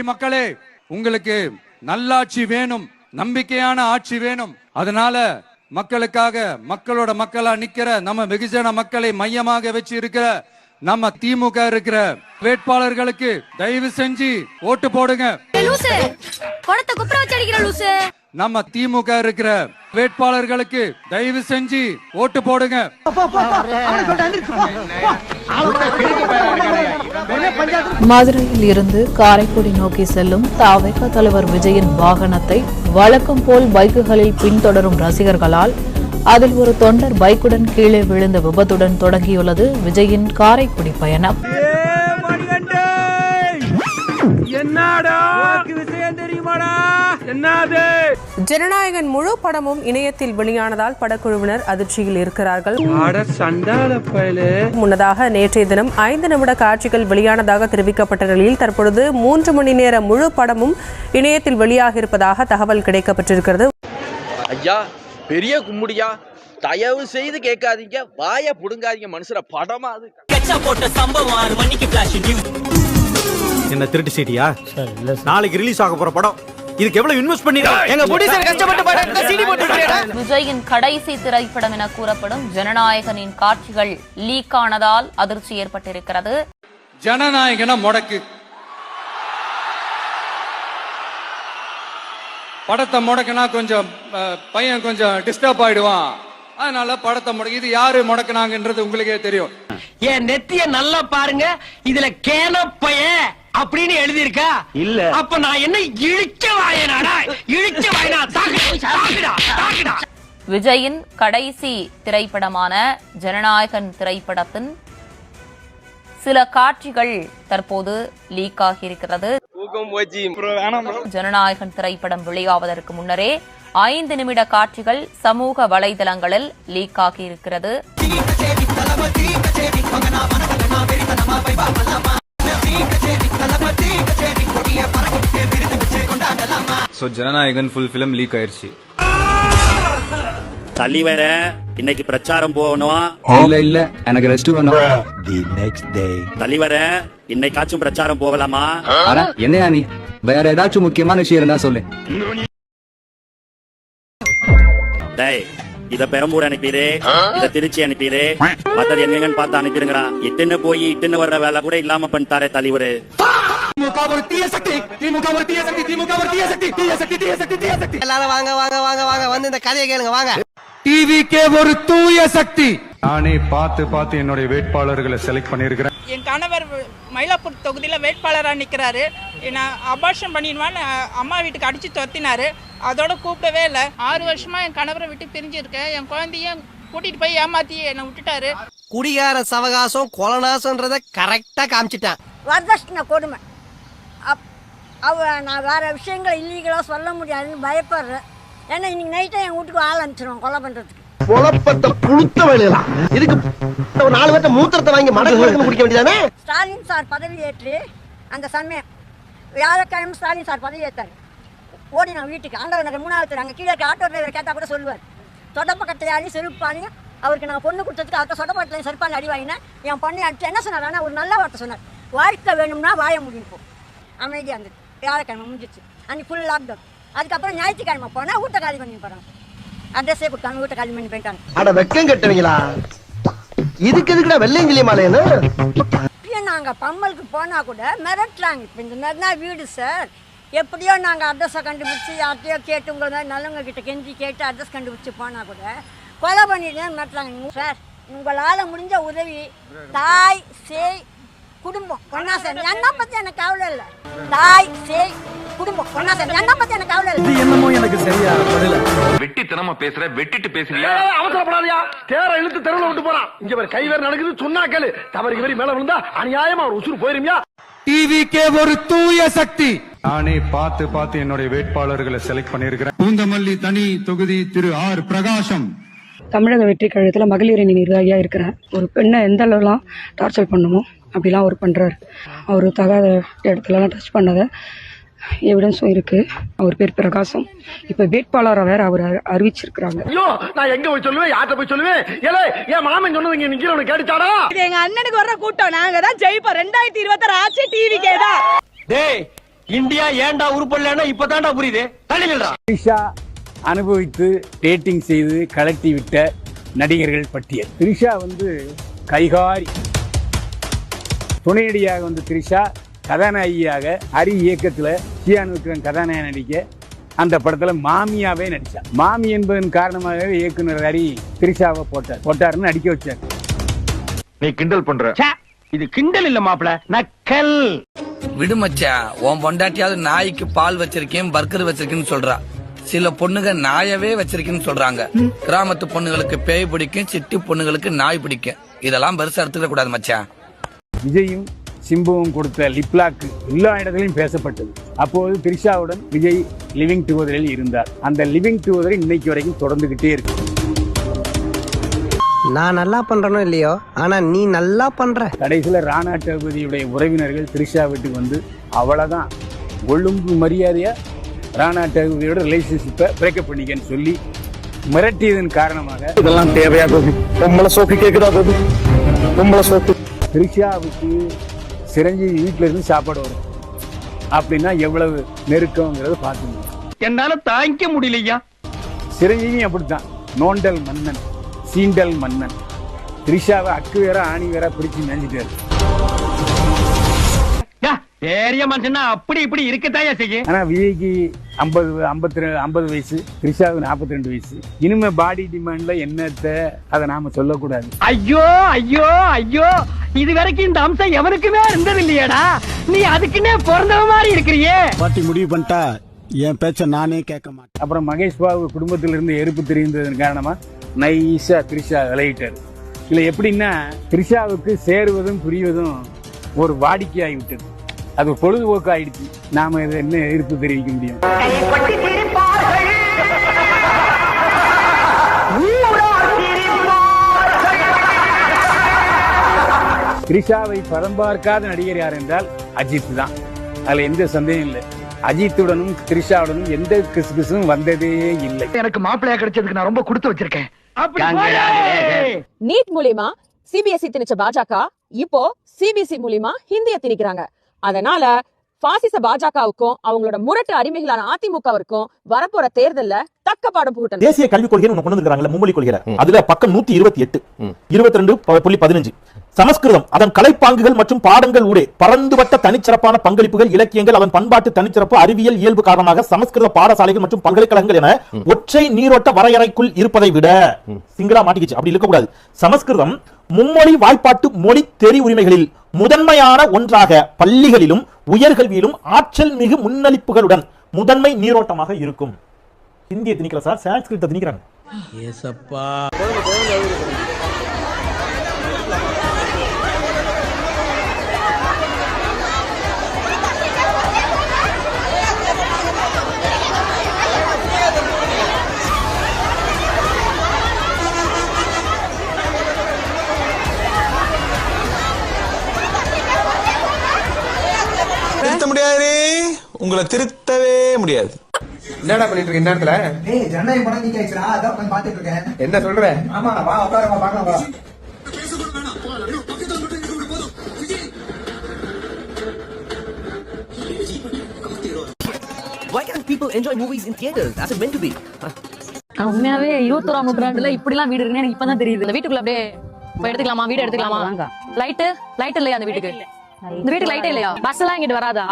மக்களே, உங்களுக்கு நல்லாட்சி வேணும், நம்பிக்கையான ஆட்சி வேணும். அதனால மக்களுக்காக மக்களோட மக்களா நிக்கிற நம்ம வெகுஜன மக்களை மையமாக வச்சு இருக்கிற நம்ம திமுக இருக்கிற வேட்பாளர்களுக்கு தயவு செஞ்சு ஓட்டு போடுங்க. நம்ம திமுக இருக்கிற வேட்பாளர்களுக்கு தயவு செஞ்சு ஓட்டு போடுங்க. மதுரையில் இருந்து காரைக்குடி நோக்கி செல்லும் தவிக தலைவர் விஜயின் வாகனத்தை வழக்கம் போல் பைக்குகளில் பின்தொடரும் ரசிகர்களால் அதில் ஒரு தொண்டர் பைக்குடன் கீழே விழுந்த விபத்துடன் தொடங்கியுள்ளது விஜயின் காரைக்குடி பயணம். ஜனநாயகன் முழு படமும் இணையத்தில் வெளியானதால் படக்குழுவினர் அதிர்ச்சியில் இருக்கிறார்கள். முன்னதாக நேற்றைய தினம் 5 நிமிட காட்சிகள் வெளியானதாக தெரிவிக்கப்பட்ட நிலையில் தற்பொழுது 3 மணி நேர முழு படமும் இணையத்தில் வெளியாக இருப்பதாக தகவல் கிடைக்கப்பட்டிருக்கிறது. ஐயா, பெரிய கும்முடியா, தயவு செய்து கேட்காதீங்க, வாய புடுங்காதீங்க, மனுஷர படமா அது போட்ட சம்பவம் 6 மணிக்கு ஃபிளாஷ் நியூஸ். என்ன திருட்டு சீடியா? நாளைக்கு ரிலீஸ் ஆக போற படம், இதுக்கு எவ்வளவு இன்வெஸ்ட் பண்ணிருக்கோம்? எங்க ப்ரொடியூசர் கஷ்டப்பட்டு படம் சீடி போட்டுட்டாரா? விஜயின் கடைசி திரைப்படம் என கூறப்படும் ஜனநாயகனின் காட்சிகள் லீக் ஆனதால் அதிர்ச்சி ஏற்பட்டிருக்கிறது. ஜனநாயகன முடக்கு, படத்தை முடக்கினா கொஞ்சம் பையன் கொஞ்சம் டிஸ்டர்ப் ஆயிடுவான். அதனால படத்தை முடக்கி, இது யாரு முடக்கினாங்கன்றது உங்களுக்கே தெரியும். என் நெத்திய நல்லா பாருங்க, இதுல கேனப்பைய அப்படின்னு எழுதி இருக்கா? இல்ல. அப்ப நான் என்ன இழிச்ச வாயனாடா? இழிச்ச வாயனா? தாக்குடா. விஜயின் கடைசி திரைப்படமான ஜனநாயகன் திரைப்படத்தின் சில காட்சிகள் தற்போது லீக் ஆகியிருக்கிறது. ஜனநாயகன் திரைப்படம் வெளியாவதற்கு முன்னரே 5 நிமிட காட்சிகள் சமூக வலைதளங்களில் லீக் ஆகியிருக்கிறது. ஜனநாயகன் ஃபுல் ஃபிலிம் லீக் ஆயிருச்சு. தலைவர இன்னைக்கு பிரச்சாரம் போகணும். இல்ல எனக்கு ரெஸ்ட் வேணும். தி நெக்ஸ்ட் டே தலைவர இன்னைக்காச்சும் பிரச்சாரம் போகலாமா? என்னையா நீ வேற ஏதாச்சும் முக்கியமான விஷயம் இருந்தா சொல்லு. டேய், இத பெரம்பூர் அனுப்பிடு, இத திருச்சி அனுப்பிடு, மத்தது எங்கன்னு பார்த்து அனுப்பிடுங்கடா. இட்டுன்னு போய் இட்டுன்னு வர்ற வேலை கூட இல்லாம பண்ணிட்டாரே தலைவரு. எல்லாரும் வாங்க வாங்க வாங்க வாங்க வந்து இந்த கதையை கேளுங்க வாங்க. டிவிக்கே ஒரு தூய சக்தி. நானே பார்த்து என்னுடைய வேட்பாளர்களை செலக்ட் பண்ணிருக்கிறேன். என் கணவர் மயிலாப்பூர் தொகுதியில வேட்பாளரா நிக்கிறாரு. நான் அபார்ஷன் பண்ணிடுவான்னு அம்மா வீட்டுக்கு அடிச்சு துரத்தினாரு. அதோட கூப்பிடவே இல்லை. 6 வருஷமா என் கணவரை விட்டு பிரிஞ்சிருக்கேன். என் குழந்தையும் கூட்டிட்டு போய் ஏமாத்தி என்னை விட்டுட்டாரு. குடிகார சவகாசம் கொலநாசம்ன்றத கரெக்டா காமிச்சிட்டான். வரதட்சணை கொடுமை. நான் வேற விஷயங்களை இல்லீகலா சொல்ல முடியாதுன்னு பயப்படுறேன். ஏன்னா இன்னைக்கு நைட்டே என் வீட்டுக்கு ஆள் அனுப்பிச்சிருவோம் கொலை பண்றதுக்கு. குழப்பத்தை புழுத்த வேலையெல்லாம் இதுக்கு ஒரு 4 பேர்த்த மூத்திரத்தை வாங்கி மடக்கு குடிக்க வேண்டியதானே. ஸ்டாலின் சார் பதவி ஏற்று அந்த சமயம் வியாழக்கிழமை ஸ்டாலின் சார் பதவி ஏற்றாரு. ஓடி நான் வீட்டுக்கு ஆண்டவர் நகர் 3வது தெரு, அங்கே கீழே ஆட்டோ டிரைவர் கேட்டால் கூட சொல்லுவார். தொடப்ப கட்டையாலையும் செருப்பாலையும் அவருக்கு நான் பொண்ணு கொடுத்ததுக்கு அவர்கிட்ட சொடப்பாட்டிலையும் செருப்பாலையும் அடி வாங்கினேன். என் பொண்ணை அடிச்சு என்ன சொன்னார்? ஆனால் ஒரு நல்ல வார்த்தை சொன்னார். வாழ்க்கை வேணும்னா வாய முடியும் போ. அமைதியாக இருந்தது. வியாழக்கிழமை முடிஞ்சிச்சு. அன்றைக்கி ஃபுல் லாக்டவுன். அதுக்கப்புறம் ஞாயிற்றுக்கிழமை போனால் வீட்டை காலி பண்ணி போகிறாங்க. அட்ரஸே கொடுத்தாங்க, வீட்டை காலி பண்ணி போயிட்டாங்க. அட வெக்கம் கட்டுவீங்களா? இதுக்கு எதுக்குடா வெள்ளையங்கிலி மாலையன்னு நாங்கள் பம்மலுக்கு போனால் கூட மிரட்டுறாங்க. இப்போ இந்த மாதிரி தான் வீடு சார். எப்படியோ நாங்கள் அட்ரஸை கண்டுபிடிச்சி யார்கிட்டையோ கேட்டு உங்களை மாதிரி நல்லவங்க கிட்ட கெஞ்சி கேட்டு அட்ரஸ் கண்டுபிடிச்சி போனால் கூட கொலை பண்ணிட்டு மிரட்டுறாங்க. சார், உங்களால் முடிஞ்ச உதவி தாய் சேய் குடும்பம் ஒன்னா சார். என்ன பற்றி எனக்கு கவலை இல்லை. தாய் சேய் குடும்பம் ஒன்னா சார். என்ன பற்றி எனக்கு கவலை இல்லை. என்னமோ எனக்கு சரியா படல. வெட்டித்தனமா பேசுற, வெட்டிட்டு பேசுறியா? அவசரப்படாதியா, தேர இழுத்து தெருவில் விட்டு போறான். இங்க ஒரு கை வேற நடக்குது சொன்னா கேளு. தவறு இவரி மேல விழுந்தா அநியாயமா ஒரு உசுறு போயிருமியா? டிவிக்கே ஒரு தூய சக்தி. நானே பார்த்து என்னுடைய வேட்பாளர்களை செலக்ட் பண்ணிருக்கிறேன். பூந்தமல்லி தனி தொகுதி திரு ஆர் பிரகாசம். தமிழக வெற்றி கழகத்தில் மகளிர் அணி நிர்வாகியாக இருக்கிறேன். ஒரு பெண்ணை எந்த அளவுலாம் டார்ச்சர் பண்ணுமோ அப்படிலாம் அவர் பண்ணுறாரு. அவர் தகாத இடத்துலலாம் டச் பண்ணதை எவிடன்ஸும் இருக்கு. அவர் பேர் பிரகாசம். இப்ப வேட்பாளரை வேற அவர் அறிவிச்சிருக்காங்க. ஐயோ, நான் எங்க போய் சொல்லுவேன்? யார்கிட்ட போய் சொல்லுவேன்? ஏலே, என் மாமன் சொன்னது இங்க நிக்கிறவனுக்கு கேட்டுச்சாடா? இது எங்க அண்ணனுக்கு வர்ற கூட்டம். நாங்க தான் ஜெயிப்போம். 2026 ஆட்சி டிவிக்கே தான். டேய், இந்தியா ஏன்டா உருப்படலன்னா இப்பதான்டா புரியுது. தள்ளிடுறா. த்ரிஷா அனுபவித்து டேட்டிங் செய்து கலட்டி விட்ட நடிகர்கள் பட்டியல். த்ரிஷா கைகாரி துணையடியாக த்ரிஷா கதாநாயகியாக ஹரி இயக்கத்துல சியான் விக்ரம் கதாநாயகன் நடிக்க அந்த படத்துல மாமியாவே நடிச்சார். மாமி என்பதன் காரணமாகவே இயக்குனர் ஹரி த்ரிஷாவை போட்டாருன்னு நடிக்க வச்சார். நீ கிண்டல் பண்ற. இது கிண்டல் இல்ல மாப்ள, நக்கல். விடுமச்சா, உன் பொண்டாட்டியாவது நாய்க்கு பால் வச்சிருக்கேன் பர்கர் வச்சிருக்கேன்னு சொல்றா. சில பொண்ணுங்க நாயவே வச்சிருக்கேன்னு சொல்றாங்க. கிராமத்து பொண்ணுங்களுக்கு பேய் பிடிக்கும், சிட்டி பொண்ணுங்களுக்கு நாய் பிடிக்கும். இதெல்லாம் பெருசா எடுத்துக்க கூடாது மச்சான். விஜயும் சிம்புவும் கொடுத்த லிப்லாக் எல்லா இடத்திலும் பேசப்பட்டது. அப்போது த்ரிஷாவுடன் விஜய் லிவிங் டுகெதரில் இருந்தார். அந்த லிவிங் டுகெதர் இன்னைக்கு வரைக்கும் தொடர்ந்துகிட்டே இருக்கு. நான் நல்லா பண்றனோ இல்லையோ, ஆனா நீ நல்லா பண்ற. கடைசியில ராணா டகுதியுடைய உறவினர்கள் த்ரிஷா வீட்டுக்கு அவ்வளவுதான் ஒழுங்கு மரியாதையா ராணா டகுதியோட ரிலேஷன்ஷிப்பை பிரேக்கப் பண்ணிக்கன்னு சொல்லி மிரட்டியதன் காரணமாக இதெல்லாம் தேவையா பொம்பளை சோக்கு கேக்குதா பொம்பளை சோக்கு. த்ரிஷாவுக்கு சிரஞ்சீவி வீட்டுல இருந்து சாப்பாடு வரும் அப்படின்னா எவ்வளவு நெருக்கம்ங்கிறத பார்த்துக்கணும். என்னால தாங்கிக்க முடியலையா. சிரஞ்சீவி அப்படித்தான், நோண்டல் மன்னன் சீண்டல் மன்னன். த்ரிஷாவை அக்கு வேற ஆணி வேற பிடிச்சு நினைஞ்சிட்டாரு. பெரிய மனுஷனா அப்படி இப்படி இருக்கத்தாயா செய்யும். ஆனா விஜய்க்கு 50 வயசு, த்ரிஷாவுக்கு 42 வயசு. இனிமே பாடி டிமாண்ட்ல என்னத்த அதை நாம சொல்லக்கூடாது. ஐயோ ஐயோ ஐயோ, இது வரைக்கும் இந்த அம்சம் எவனுக்குமே இருந்தது இல்லையாடா. நீ அதுக்குன்னே பிறந்தவ மாதிரி இருக்கிறியே. பாட்டி முடிவு பண்ணிட்டா என் பேச்ச நானே கேட்க மாட்டேன். அப்புறம் மகேஷ் பாபு குடும்பத்திலிருந்து எருப்பு தெரிந்ததன் காரணமா நைஸா த்ரிஷா விளையிட்டாரு. இல்ல எப்படின்னா த்ரிஷாவுக்கு சேருவதும் புரிவதும் ஒரு வாடிக்கையாகிவிட்டது. அது பொழுதுபோக்கு ஆயிடுச்சு. நாம இதை என்ன எதிர்ப்பு தெரிவிக்க முடியும்? த்ரிஷாவை பதம் பார்க்காத நடிகர் யார் என்றால் அஜித் தான். அதுல எந்த சந்தேகம் இல்லை. அஜித்துடனும் த்ரிஷாவுடனும் எந்த கிசுகிசும் வந்ததே இல்லை. எனக்கு மாப்பிள்ளையா கிடைச்சதுக்கு நான் ரொம்ப கொடுத்து வச்சிருக்கேன். நீட் மூலியமா சிபிஎஸ்இ திணிச்ச பாஜக இப்போ சிபிஎஸ்இ மூலியமா ஹிந்தியை திணிக்கிறாங்க. அதனால பாசிச பாஜகவுக்கும் அவங்களோட முரட்டு அடிமைகளான அதிமுகவிற்கும் வரப்போற தேர்தல்ல தக்க பாடம் புகட்டணும். தேசிய கல்விக் கொள்கை கொண்டு வந்திருக்காங்க, மும்மொழி கொள்கை. அதுல பக்கம் 128 22.15 சமஸ்கிருதம் அதன் கலைப்பாங்குகள் மற்றும் பாடங்கள் ஊடே பரந்துபட்ட தனிச்சிறப்பான பங்களிப்புகள், இலக்கியங்கள், அதன் பண்பாட்டு தனிச்சிறப்பு, அறிவியல் இயல்பு காரணமாக சமஸ்கிருத பாடசாலைகள் மற்றும் பல்கலைக்கழகங்கள் என ஒற்றை நீரோட்ட வரையறைக்குள் இருப்பதை விட சிங்களா மாட்டிக்கிச்சு, அப்படி இருக்கக்கூடாது. சமஸ்கிருதம் மும்மொழி வாய்ப்பாட்டு மொழி தெரி உரிமைகளில் முதன்மையான ஒன்றாக பள்ளிகளிலும் உயர்கல்வியிலும் ஆற்றல் மிகு முன்னளிப்புகளுடன் முதன்மை நீரோட்டமாக இருக்கும். இந்திய திணிக்கல சார், சான்ஸ்கிரிட்ட திணிக்கிறாங்க. ஏசப்பா. திருத்த முடியாது, உங்களை திருத்தவே முடியாது. என்னடா பண்ணிட்டு இருக்க இந்த நேரத்துல? ஏய் ஜனநாயகம் படம் நீங்க ஆயிடுச்சுடா, அதான் உட்கார்ந்து பாத்துட்டு இருக்கேன். என்ன சொல்ற? ஆமா வா உட்காருங்க பார்க்கலாம் வா. Why can't people enjoy movies in theaters as it meant to be? உண்மையாவே 21ஆம் நூற்றாண்டுல இப்படி எல்லாம் வீடு இருக்குன்னு எனக்கு இப்பதான் தெரியுது. இந்த வீட்டுக்குள்ள அப்படியே போய் எடுத்துக்கலாமா, வீடு எடுத்துக்கலாமா? லைட் இல்லையா அந்த வீட்டுக்கு? இந்த வீட்டுக்கு லைட்டே இல்லையா? பஸ் எல்லாம் இங்கிட்டு வராதா?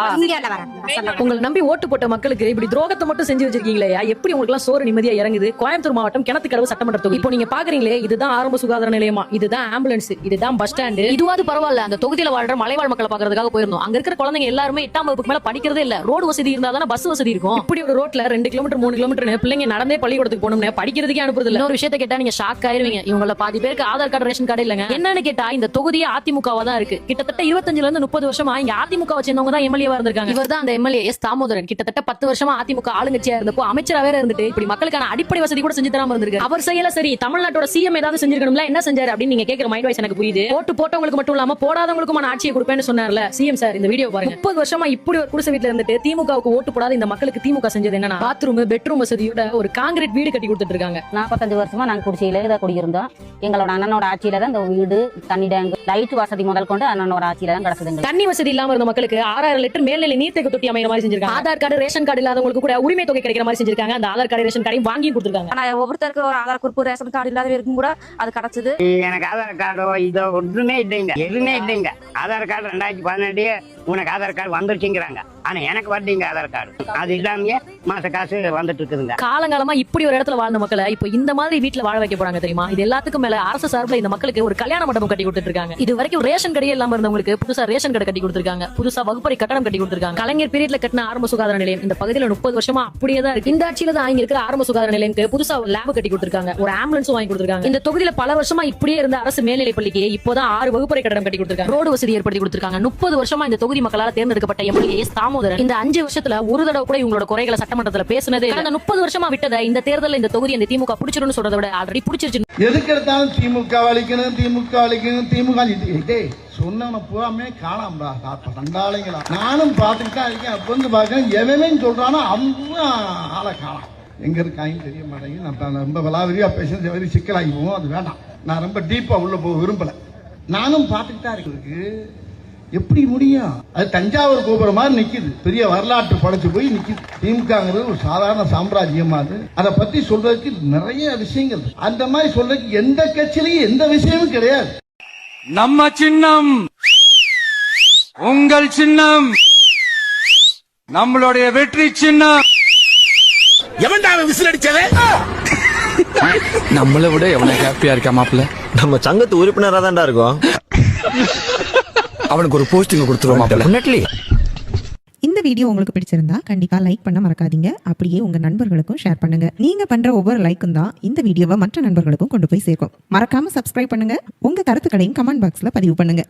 உங்களை நம்பி ஓட்டு போட்ட மக்களுக்கு இப்படி துரோகத்தை மட்டும் செஞ்சு வச்சிருக்கீங்களே, எப்படி உங்களுக்கு எல்லாம் சோறு நிம்மதியா இறங்குது? கோயம்புத்தூர் மாவட்டம் கிணத்துக்கடவு சட்டமன்ற தொகுதி. இப்போ நீங்க பாக்குறீங்களே, இதுதான் ஆரம்ப சுகாதார நிலையமா, இதுதான் ஆம்புலன்ஸ், இதுதான் பஸ் ஸ்டாண்டு. இதுவாது பரவாயில்ல, அந்த தொகுதியில வாழ்ற மலைவாழ் மக்களை பாக்குறதுக்காக போயிருந்தோம். அங்க இருக்கிற குழந்தைங்க எல்லாருமே 8ஆம் வகுப்புக்கு மேல படிக்கிறதே இல்ல. ரோடு வசதி இருந்தா தானே பஸ் வசதி இருக்கும். இப்படி ஒரு ரோட்ல 2 கிலோமீட்டர் 3 கிலோமீட்டர் பிள்ளைங்க நடந்தே பள்ளிக்கூடத்துக்கு போகணும்னு படிக்கிறதுக்கே அனுப்புறது இல்ல. இன்னொரு விஷயத்தை கேட்டா நீங்க ஷாக் ஆயிருவீங்க. இவங்கள பாதி பேருக்கு ஆதார் கார்டு ரேஷன் கார்டு இல்லங்க. என்னன்னு கேட்டா இந்த தொகுதியே அதிமுகவா தான் இருக்கு. கிட்டத்தட்ட 25 இருந்து 30 வருஷமா இங்க அதிமுக வச்சிருந்தவங்க தான் எம்எல்ஏவா இருந்திருக்காங்க. இவர் தான் அந்த எம்எல்ஏ எஸ் தாமோதரன். கிட்டத்தட்ட 10 வருஷமா அதிமுக ஆளுங்கட்சியா இருந்தப்போ அமைச்சரா வேற இருந்துட்டு இப்படி மக்களுக்கான அடிப்படை வசதி கூட செஞ்சு தராம இருந்திருக்காரு. அவர் செய்யல சரி, தமிழ்நாட்டோட சிஎம் ஏதாவது செஞ்சிருக்கணும்ல, என்ன செஞ்சாரு அப்படின்னு நீங்க கேக்குற மைண்ட் வாய்ஸ் எனக்கு புரியுது. ஓட்டு போட்டவங்களுக்கு மட்டும் இல்லாம போடாதவங்களுக்கும் நான் ஆட்சியை கொடுப்பேன்னு சொன்னார்ல சிஎம் சார். இந்த வீடியோ பாருங்க. 30 வருஷமா இப்படி ஒரு குடிசை வீட்டுல இருந்துட்டு திமுகவுக்கு ஓட்டு போடாத இந்த மக்களுக்கு திமுக செஞ்சது என்னன்னா பாத்ரூம் பெட்ரூம் வசதியோட ஒரு காங்கிரீட் வீடு கட்டி கொடுத்துட்டு இருக்காங்க. 45 வருஷமா நாங்க குடிசையில இதை குடியிருந்தோம். எங்களோட அண்ணனோட ஆட்சியில தான் இந்த வீடு, தண்ணி டேங்க், லைட் வசதி முதல் கொண்டு அண்ணனோட ஆட்சியில தான் கிடக்குதுங்க. தண்ணி வசதி இல்லாம இருந்த மக்களுக்கு 6000 லிட்டர் மேல்நிலை நீர்த்தேக்க தொட்டி அமைகிற மாதிரி செஞ்சிருக்காங்க. ஆதார் கார்டு ரேஷன் கார்டு இல்லாதவங்களுக்கு கூட உரிமை தொகை கிடைக்கிற மாதிரி செஞ்சிருக்காங்க. அந்த ஆதார் கார்டு ரேஷன் கார்டையும் வாங்கி கொடுத்துருக்காங்க. ஆனா ஒவ்வொருத்தருக்கு ஒரு ஆதார் குறிப்பு ரேஷன் கார்டு இல்லாதவருக்கும் கூட அது கிடைச்சது. எனக்கு ஆதார் கார்டோ இதோ ஒன்றுமே இல்லைங்க, எதுவுமே இல்லைங்க. ஆதார் கார்டு 2018 உனக்கு ஆதார் கார்டு வந்துருச்சுங்கிறாங்க. ஆனா எனக்கு வரலீங்க ஆதார் கார்டு. அது இல்லாமயே மாச காசு வந்துட்டு இருக்குதுங்க. காலங்காலமா இப்படி ஒரு இடத்துல வாழ்ந்த மக்களை இப்போ இந்த மாதிரி வீட்டுல வாழ வைக்க போறாங்க தெரியுமா? இது எல்லாத்துக்கும் மேல அரசு சார்பில் இந்த மக்களுக்கு ஒரு கல்யாண மண்டபம் கட்டி கொடுத்துட்டு இருக்காங்க. இது வரைக்கும் ரேஷன் கடையே இல்லாம இருந்தவங்களுக்கு புதுசா ரேஷன் கடை கட்டி கொடுத்திருக்காங்க. புதுசா வகுப்பறை கட்டணம் கட்டி கொடுத்திருக்காங்க. கலைஞர் பீரியட்ல கட்டின ஆரம்ப சுகாதார நிலையம் இந்த பகுதியில 30 வருஷமா அப்படியே தான் இருக்கு. இந்த ஆட்சியில தான் இங்க இருக்கிற ஆரம்ப சுகாதார நிலையத்துக்கு புதுசா ஒரு லேப் கட்டி கொடுத்திருக்காங்க. ஒரு ஆம்புலன்ஸும் வாங்கி கொடுத்திருக்காங்க. இந்த தொகுதியில பல வருஷமா இப்படியே இருந்த அரசு மேல்நிலை பள்ளிக்கு இப்போதான் 6 வகுப்பறை கட்டணம் கட்டி கொடுத்திருக்காங்க. ரோடு வசதி ஏற்படுத்தி கொடுத்திருக்காங்க. 30 வருஷமா இந்த தொகுதி மக்களால் தேர்ந்தெடுக்கப்பட்ட எம்எல்ஏ தாமோதரன் இந்த 5 வருஷத்துல ஒரு தடவை கூட இவங்களோட குறைகளை சட்டமன்றத்துல பேசுனதே இல்ல. கடந்த 30 வருஷமா விட்டதை இந்த தேர்தலில் இந்த தொகுதி அந்த திமுக பிடிச்சிருன்னு சொல்றதை விட ஆல்ரெடி பிடிச்சிருச்சு. எதுக்கு எடுத்தாலும் திமுக வலிக்கணும், திமுக வலிக்கணும், திமுக சொன்ன பூராமே காணாமடா கண்டாளைங்களா. நானும் பார்த்துட்டு தான் இருக்கேன். அப்ப வந்து பார்க்கறேன் எவனே சொல்றானோ அவங்க ஆளை காணாம். எங்க இருக்காங்க தெரிய மாட்டேங்குது. நான் ரொம்ப விலாவரியா பேசுறது வெறி சிக்கலாகி போவோம். அது வேண்டாம். நான் ரொம்ப டீப்பா உள்ள போக விரும்பல. நானும் பார்த்துட்டு தான் இருக்கு. எப்படி முடியும்? அது தஞ்சாவூர் கோபுரம் மாதிரி நிக்குது. பெரிய வரலாற்று படைச்சு போய் நிக்குது. திமுகங்கிறது ஒரு சாதாரண சாம்ராஜ்யமா அது. அதை பத்தி சொல்றதுக்கு நிறைய விஷயங்கள். அந்த மாதிரி சொல்றதுக்கு எந்த கட்சியிலையும் எந்த விஷயமும் கிடையாது. நம்ம சின்னம் உங்கள் சின்னம், நம்மளுடைய வெற்றி சின்னம். எவன்டா விசில் அடிச்சவே? நம்மளை விட எவ்வளவு ஹாப்பியா இருக்கா மாப்பிள்ள. நம்ம சங்கத்து உறுப்பினரா தான்டா இருக்கோம். அவனுக்கு ஒரு போஸ்டிங் கொடுத்துருவோம் மாப்பிள்ள. இந்த வீடியோ உங்களுக்கு பிடிச்சிருந்தா கண்டிப்பா லைக் பண்ண மறக்காதீங்க. அப்படியே உங்க நண்பர்களுக்கும் ஷேர் பண்ணுங்க. நீங்க பண்ற ஒவ்வொரு லைக்கும் தான் இந்த வீடியோவை மற்ற நண்பர்களுக்கும் கொண்டு போய் சேர்க்கும். மறக்காம சப்ஸ்கிரைப் பண்ணுங்க. உங்க கருத்துக்களையும் கமெண்ட் பாக்ஸ்ல பதிவு பண்ணுங்க.